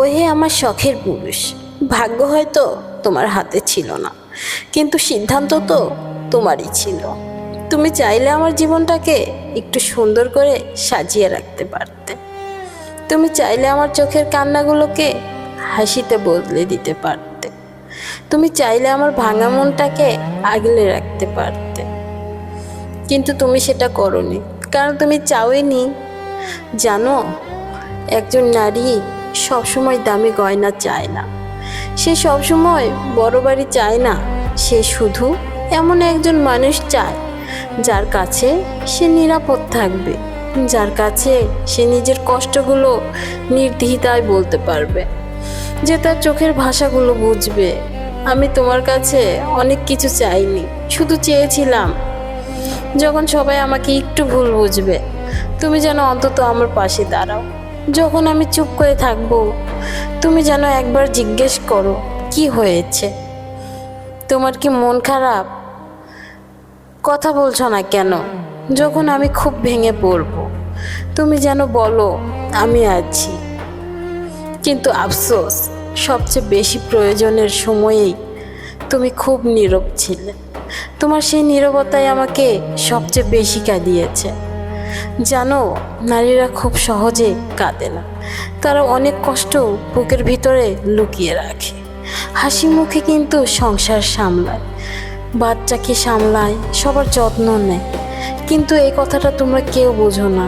ওহে আমার শখের পুরুষ, ভাগ্য হয়তো তোমার হাতে ছিল না, কিন্তু সিদ্ধান্ত তো তোমারই ছিল। তুমি চাইলে আমার জীবনটাকে একটু সুন্দর করে সাজিয়ে রাখতে পারতে। তুমি চাইলে আমার চোখের কান্নাগুলোকে হাসিতে বদলে দিতে পারতে। তুমি চাইলে আমার ভাঙা মনটাকে আগলে রাখতে পারতে, কিন্তু তুমি সেটা করোনি, কারণ তুমি চাওইনি। জানো, একজন নারী সবসময় দামি গয়না চায় না, সে সবসময় বড় বাড়ি চায় না। সে শুধু এমন একজন মানুষ চায় যার কাছে সে নিরাপদ থাকবে, যার কাছে সে নিজের কষ্টগুলো নির্দ্বিধায় বলতে পারবে, যে তার চোখের ভাষাগুলো বুঝবে। আমি তোমার কাছে অনেক কিছু চাইনি, শুধু চেয়েছিলাম যখন সবাই আমাকে একটু ভুল বুঝবে, তুমি যেন অন্তত আমার পাশে দাঁড়াও। যখন আমি চুপ করে থাকবো, তুমি যেন একবার জিজ্ঞেস করো কি হয়েছে, তোমার কি মন খারাপ, কথা বলছো না কেন। যখন আমি খুব ভেঙে পড়বো, তুমি যেন বলো আমি আছি। কিন্তু আফসোস, সবচেয়ে বেশি প্রয়োজনের সময়েই তুমি খুব নীরব ছিলে। তোমার সেই নীরবতাই আমাকে সবচেয়ে বেশি কাঁদিয়েছে। জানো, নারীরা খুব সহজে কাঁদে না, তারা অনেক কষ্ট বুকের ভিতরে লুকিয়ে রাখে। হাসি মুখে কিন্তু সংসার সামলায়, বাচ্চাকে সামলায়, সবার যত্ন নেয়, কিন্তু এই কথাটা তোমরা কেউ বোঝো না।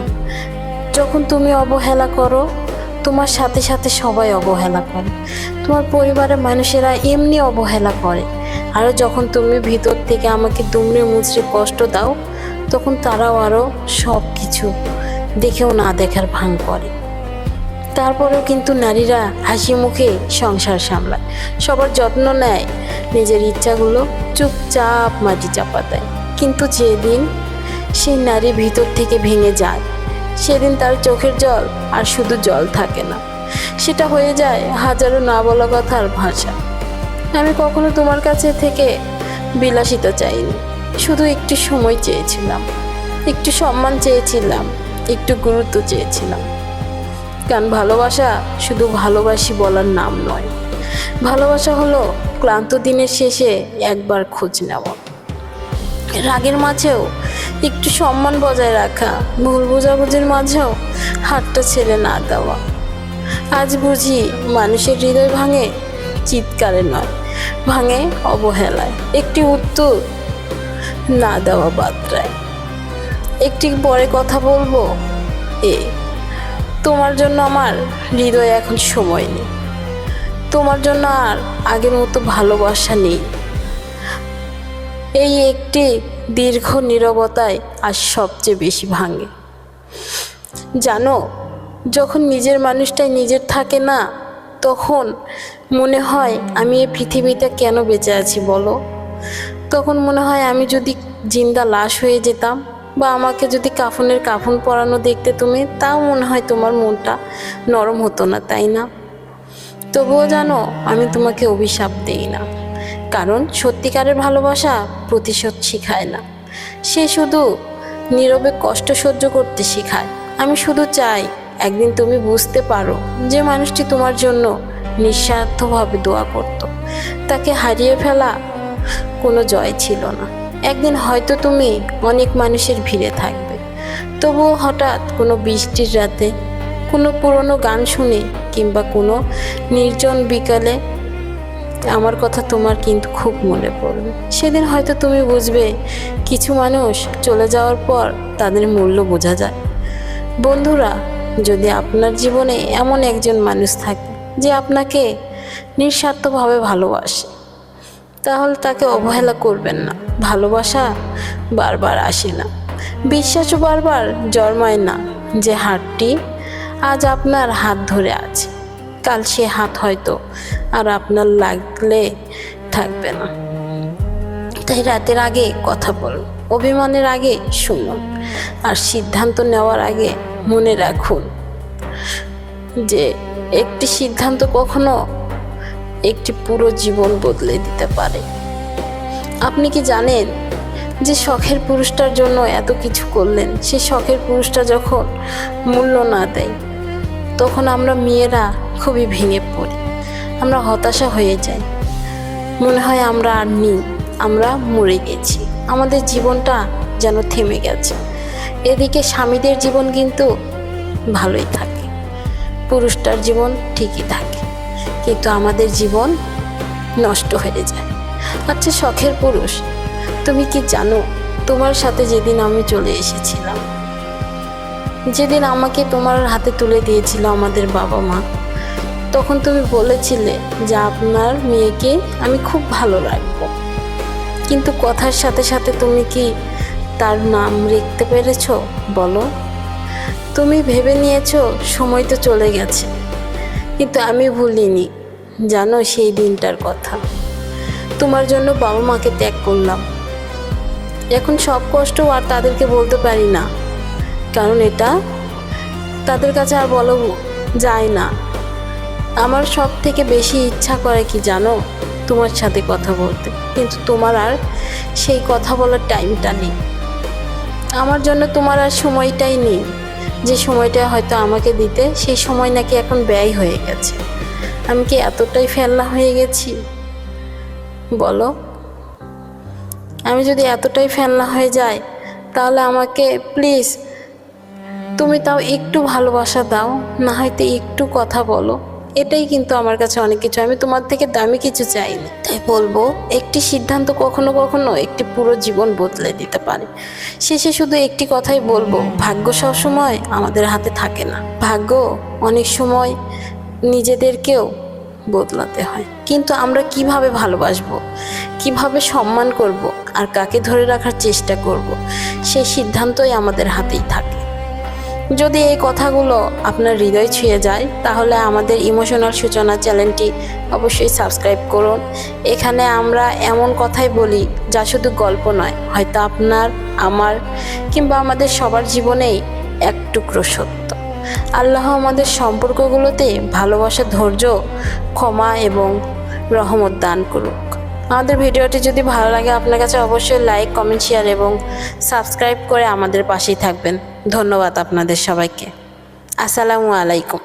যখন তুমি অবহেলা করো, তোমার সাথে সাথে সবাই অবহেলা করে। তোমার পরিবারের মানুষেরা এমনি অবহেলা করে, আর যখন তুমি ভিতর থেকে আমাকে দুমড়ে মুচড়ে কষ্ট দাও, তখন তারাও আরও সব কিছু দেখেও না দেখার ভান করে। তারপরেও কিন্তু নারীরা হাসি মুখে সংসার সামলায়, সবার যত্ন নেয়, নিজের ইচ্ছাগুলো চুপচাপ মাটি চাপা দেয়। কিন্তু যেদিন সেই নারী ভিতর থেকে ভেঙে যায়, সেদিন তার চোখের জল আর শুধু জল থাকে না, সেটা হয়ে যায় হাজারো না বলা কথার ভাষা। আমি কখনো তোমার কাছে থেকে বিলাসিতা চাইনি, শুধু একটু সময় চেয়েছিলাম, একটু সম্মান চেয়েছিলাম, একটু গুরুত্ব চেয়েছিলাম। কারণ ভালোবাসা শুধু ভালোবাসি বলার নাম নয়, ভালোবাসা হলো ক্লান্ত দিনের শেষে একবার খোঁজ নেওয়া, রাগের মাঝেও একটু সম্মান বজায় রাখা, ভুল বোঝাবুঝির মাঝেও হাতটা ছেড়ে না দেওয়া। আজ বুঝি মানুষের হৃদয় ভাঙে চিৎকারে নয়, ভাঙে অবহেলায়, একটি উত্তর না দেওয়া বার্তায়। একটি পরে কথা বলবো, তোমার জন্য আমার হৃদয়ে এখন সময় নেই, তোমার জন্য আর আগের মতো ভালোবাসা নেই। এই একটি দীর্ঘ নীরবতায় আজ সবচেয়ে বেশি ভাঙে। জানো, যখন নিজের মানুষটাই নিজের থাকে না, তখন মনে হয় আমি এই পৃথিবীতে কেন বেঁচে আছি বলো। তখন মনে হয় আমি যদি জিন্দা লাশ হয়ে যেতাম, বা আমাকে যদি কাফনের কাফন পরানো দেখতে তুমি, তাও মনে হয় তোমার মনটা নরম হতো না, তাই না? তবুও জানো, আমি তোমাকে অভিশাপ দেই না, কারণ সত্যিকারের ভালোবাসা প্রতিশোধ শিখায় না, সে শুধু নীরবে কষ্ট সহ্য করতে শেখায়। আমি শুধু চাই একদিন তুমি বুঝতে পারো যে মানুষটি তোমার জন্য নিঃস্বার্থভাবে দোয়া করত, তাকে হারিয়ে ফেলা কোনো জয় ছিল না। একদিন হয়তো তুমি অনেক মানুষের ভিড়ে থাকবে, তবুও হঠাৎ কোনো বৃষ্টির রাতে, কোনো পুরনো গান শুনে, কিংবা কোনো নির্জন বিকালে আমার কথা তোমার কিন্তু খুব মনে পড়বে। সেদিন হয়তো তুমি বুঝবে, কিছু মানুষ চলে যাওয়ার পর তাদের মূল্য বোঝা যায়। বন্ধুরা, যদি আপনার জীবনে এমন একজন মানুষ থাকে যে আপনাকে নিঃস্বার্থভাবে ভালোবাসে, তাহলে তাকে অবহেলা করবেন না। ভালোবাসা বারবার আসে না, বিশ্বাসও বারবার জন্মায় না। যে হাতটি আজ আপনার হাত ধরে আছে, কাল সে হাত হয়তো আর আপনার লাগলে থাকবে না। তাই রাতের আগে কথা বলুন, অভিমানের আগে শুনুন, আর সিদ্ধান্ত নেওয়ার আগে মনে রাখুন যে একটি সিদ্ধান্ত কখনো একটি পুরো জীবন বদলে দিতে পারে। আপনি কি জানেন যে শখের পুরুষটার জন্য এত কিছু করলেন, সে শখের পুরুষটা যখন মূল্য না দেয়, তখন আমরা মেয়েরা খুবই ভেঙে পড়ি, আমরা হতাশা হয়ে যাই, মনে হয় আমরা আর নেই, আমরা মরে গেছি, আমাদের জীবনটা যেন থেমে গেছে। এদিকে স্বামীদের জীবন কিন্তু ভালোই থাকে, পুরুষটার জীবন ঠিকই থাকে, কিন্তু আমাদের জীবন নষ্ট হয়ে যায়। আচ্ছা শখের পুরুষ, তুমি কি জানো তোমার সাথে যেদিন আমি চলে এসেছিলাম, যেদিন আমাকে তোমার হাতে তুলে দিয়েছিল আমাদের বাবা মা, তখন তুমি বলেছিলে যে আপনার মেয়েকে আমি খুব ভালো রাখবো, কিন্তু কথার সাথে সাথে তুমি কি তার নাম রাখতে পেরেছো বলো? তুমি ভেবে নিয়েছো সময় তো চলে গেছে, কিন্তু আমি ভুলিনি, জানো সেই দিনটার কথা। তোমার জন্য বাবা মাকে ত্যাগ করলাম, এখন সব কষ্ট আর তাদেরকে বলতে পারি না, কারণ এটা তাদের কাছে আর বলা যায় না। আমার সব থেকে বেশি ইচ্ছা করে কি জানো, তোমার সাথে কথা বলতে, কিন্তু তোমার আর সেই কথা বলার টাইমটা নেই। আমার জন্য তোমার আর সময়টাই নেই, যে সময়টা হয়তো আমাকে দিতে, সেই সময় নাকি এখন ব্যয় হয়ে গেছে। আমি কি এতটাই ফেলনা হয়ে গেছি বলো? আমি যদি এতটাই ফেলনা হয়ে যাই, তাহলে আমাকে প্লিজ তুমি তাও একটু ভালোবাসা দাও, না হয়তো একটু কথা বলো। এটাই কিন্তু আমার কাছে অনেক কিছু, আমি তোমার থেকে দামি কিছু চাইনি। তাই বলবো, একটি সিদ্ধান্ত কখনো কখনো একটি পুরো জীবন বদলে দিতে পারে। শেষে শুধু একটি কথাই বলবো, ভাগ্য সবসময় আমাদের হাতে থাকে না, ভাগ্য অনেক সময় নিজেদেরকেও বদলাতে হয়। কিন্তু আমরা কিভাবে ভালোবাসবো, কিভাবে সম্মান করব, আর কাকে ধরে রাখার চেষ্টা করব, সেই সিদ্ধান্তই আমাদের হাতেই থাকে। যদি এই কথাগুলো আপনার হৃদয় ছুঁয়ে যায়, তাহলে আমাদের ইমোশনাল সূচনা চ্যানেলটি অবশ্যই সাবস্ক্রাইব করুন। এখানে আমরা এমন কথাই বলি যা শুধু গল্প নয়, হয়তো আপনার, আমার কিংবা আমাদের সবার জীবনেই এক টুকরো সত্য। আল্লাহ আমাদের সম্পর্কগুলোতে ভালোবাসা, ধৈর্য, ক্ষমা এবং রহমত দান করুক। আমাদের ভিডিওটি যদি ভালো লাগে আপনার কাছে, অবশ্যই লাইক, কমেন্ট, শেয়ার এবং সাবস্ক্রাইব করে আমাদের পাশেই থাকবেন। ধন্যবাদ আপনাদের সবাইকে। আসসালামু আলাইকুম।